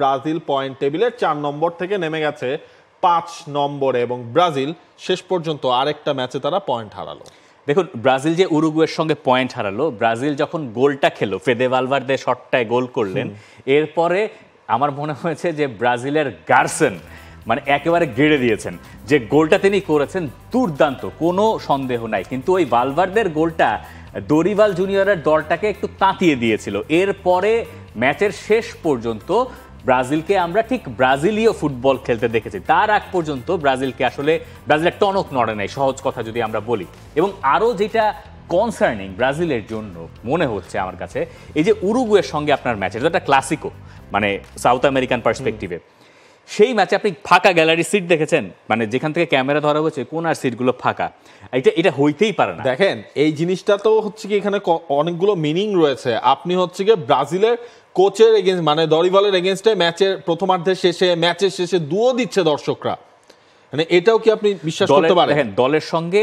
Brazil point টেবিলের 4 নম্বর থেকে নেমে গেছে 5 নম্বরে এবং ব্রাজিল শেষ পর্যন্ত আরেকটা ম্যাচে তারা পয়েন্ট হারালো। দেখুন, ব্রাজিল যে উরুগুয়ের সঙ্গে পয়েন্ট হারালো, ব্রাজিল যখন গোলটা খেলো, ফেদে ভালভার্দে শটটায় গোল করলেন, এরপরে আমার মনে হয়েছে যে ব্রাজিলের গার্সেন মানে একেবারে গেড়ে দিয়েছেন। যে গোলটা তিনি করেছেন দুর্দান্ত, কোনো সন্দেহ নাই, কিন্তু ওই ভালভার্দের গোলটা দরিভাল জুনিয়রের দলটাকে একটু তাতিয়ে দিয়েছিল। এরপরে ম্যাচের শেষ পর্যন্ত ব্রাজিলকে আমরা ঠিক ব্রাজিলীয় ফুটবল খেলতে দেখেছি। তার আগ পর্যন্ত ব্রাজিলকে আসলে ব্রাজিলের টনক নড়ে নাই, সহজ কথা যদি আমরা বলি। এবং আরও যেটা কনসার্নিং ব্রাজিলের জন্য মনে হচ্ছে আমার কাছে, এই যে উরুগুয়ের সঙ্গে আপনার ম্যাচ, এটা একটা ক্লাসিকো, মানে সাউথ আমেরিকান পার্সপেক্টিভে, সেই ম্যাচে আপনি ফাঁকা গ্যালারি সিট দেখেছেন, মানে যেখান থেকে ক্যামেরা ধরা হয়েছে কোনার সিটগুলো ফাঁকা। এটা হইতেই পারে না। দেখেন, এই জিনিসটা তো হচ্ছে কি এখানে অনেকগুলো মিনিং রয়েছে। আপনি হচ্ছে কি ব্রাজিলের কোচের এগেইনস্ট, মানে দরিভালের এগেইনস্টে ম্যাচের প্রথমার্ধের শেষে, ম্যাচের শেষে দুও দিচ্ছে দর্শকরা, মানে এটাও কি আপনি বিশ্বাস করতে পারেন? দেখেন, দলের সঙ্গে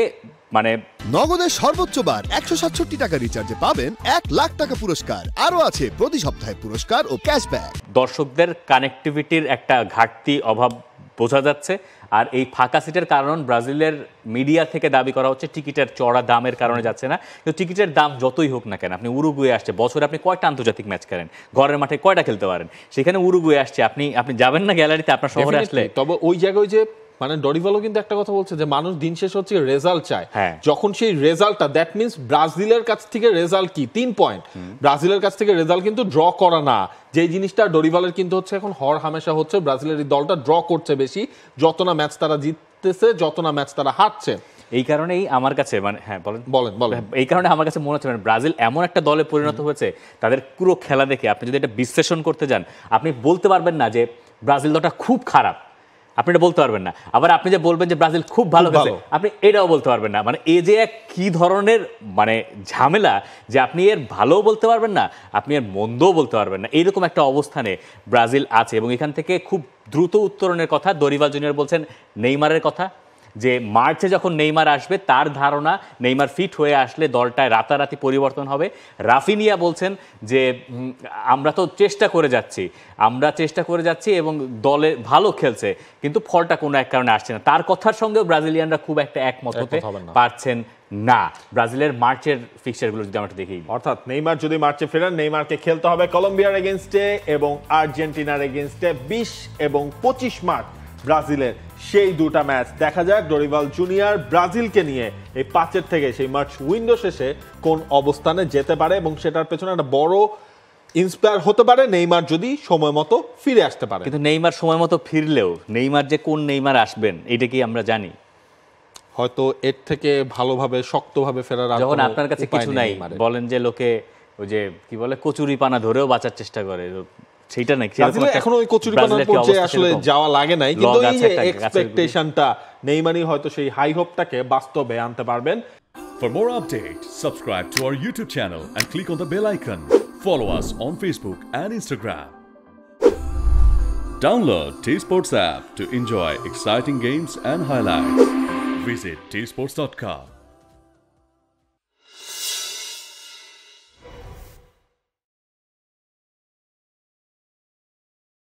মানে নগদের সর্বোচ্চ বার 167 টাকা রিচার্জে পাবেন 1 লাখ টাকা পুরস্কার। আরো আছে প্রতি সপ্তাহে পুরস্কার ও ক্যাশব্যাক। দর্শকদের কানেক্টিভিটির একটা ঘাটতি, অভাব বোঝা যাচ্ছে। আর এই ফাঁকা সিটের কারণ ব্রাজিলের মিডিয়া থেকে দাবি করা হচ্ছে টিকিটের চড়া দামের কারণে যাচ্ছে না। কিন্তু টিকিটের দাম যতই হোক না কেন, আপনি উরুগুয়ে আসছে, বছরে আপনি কয়টা আন্তর্জাতিক ম্যাচ খেলেন, ঘরের মাঠে কয়টা খেলতে পারেন, সেখানে উরুগুয়ে আসছে, আপনি যাবেন না গ্যালারিতে আপনার শহরে আসলে? তবে ওই জায়গায় যে মানে ডরিভালও কিন্তু একটা কথা বলছে যে মানুষ দিন শেষ হচ্ছে রেজাল্ট চায়। যখন সেই রেজাল্টটা, দ্যাট মিনস ব্রাজিলের কাছ থেকে রেজাল্ট কি 3 পয়েন্ট, ব্রাজিলের কাছ থেকে রেজাল্ট কিন্তু ড্র করা না। যে জিনিসটা ডরিভালের কিন্তু হচ্ছে এখন হর হামেশা হচ্ছে ব্রাজিলের এই দলটা ড্র করছে বেশি, যত না ম্যাচ তারা জিততেছে, যত না ম্যাচ তারা হারছে। এই কারণেই আমার কাছে মানে বলেন এই কারণে আমার কাছে মনে হচ্ছে মানে ব্রাজিল এমন একটা দলে পরিণত হয়েছে, তাদের পুরো খেলা দেখে আপনি যদি এটা বিশ্লেষণ করতে যান, আপনি বলতে পারবেন না যে ব্রাজিল দলটা খুব খারাপ, আপনি এটা বলতে পারবেন না। আবার আপনি যে বলবেন যে ব্রাজিল খুব ভালো খেলছে, আপনি এটাও বলতে পারবেন না। মানে এই যে এক কি ধরনের মানে ঝামেলা, যে আপনি এর ভালোও বলতে পারবেন না, আপনি এর মন্দও বলতে পারবেন না, এইরকম একটা অবস্থানে ব্রাজিল আছে। এবং এখান থেকে খুব দ্রুত উত্তরণের কথা দরিভাল জুনিয়র বলছেন নেইমারের কথা, যে মার্চে যখন নেইমার আসবে তার ধারণা নেইমার ফিট হয়ে আসলে দলটায় রাতারাতি পরিবর্তন হবে। রাফিনিয়া বলছেন যে আমরা তো চেষ্টা করে যাচ্ছি এবং দলে ভালো খেলছে, কিন্তু ফলটা কোনো এক কারণে আসছে না। তার কথার সঙ্গেও ব্রাজিলিয়ানরা খুব একটা একমত হতে পারছেন না। ব্রাজিলের মার্চের ফিক্সচারগুলো যদি আমরা দেখি, অর্থাৎ নেইমার যদি মার্চে ফেরেন, নেইমারকে খেলতে হবে কলম্বিয়ার এগেইনস্টে এবং আর্জেন্টিনার এগেইনস্টে 20 এবং 25 মার্চ ব্রাজিলের সেই দুটা ম্যাচ। দেখা যাক ডরিভাল জুনিয়র ব্রাজিলকে নিয়ে এই 5 থেকে সেই মার্চ উইন্ডো শেষে কোন অবস্থানে যেতে পারে, এবং সেটার পেছনে একটা বড় ইন্সপায়ার হতে পারে নেইমার যদি সময় মতো ফিরে আসতে পারে। কিন্তু নেইমার সময় মতো ফিরলেও নেইমার যে কোন নেইমার আসবেন এটা কি আমরা জানি? হয়তো এর থেকে ভালোভাবে শক্তভাবে ফেরার, যখন আপনার কাছে কিছু নাই, বলেন যে লোকে ওই যে কি বলে কচুরি পানা ধরেও বাঁচার চেষ্টা করে, সেইটা নাকি এখন ওই কচুরি পানার পর্যায়ে আসলে যাওয়া লাগে নাই, কিন্তু এই যে এক্সপেকটেশনটা নেইমারই হয়তো সেই হাই হোপটাকে বাস্তবে আনতে পারবেন। For more updates, subscribe to our YouTube channel and click on the bell icon. Follow us on Facebook and Instagram. Download T-Sports app to enjoy exciting games and highlights. Visit tsports.com.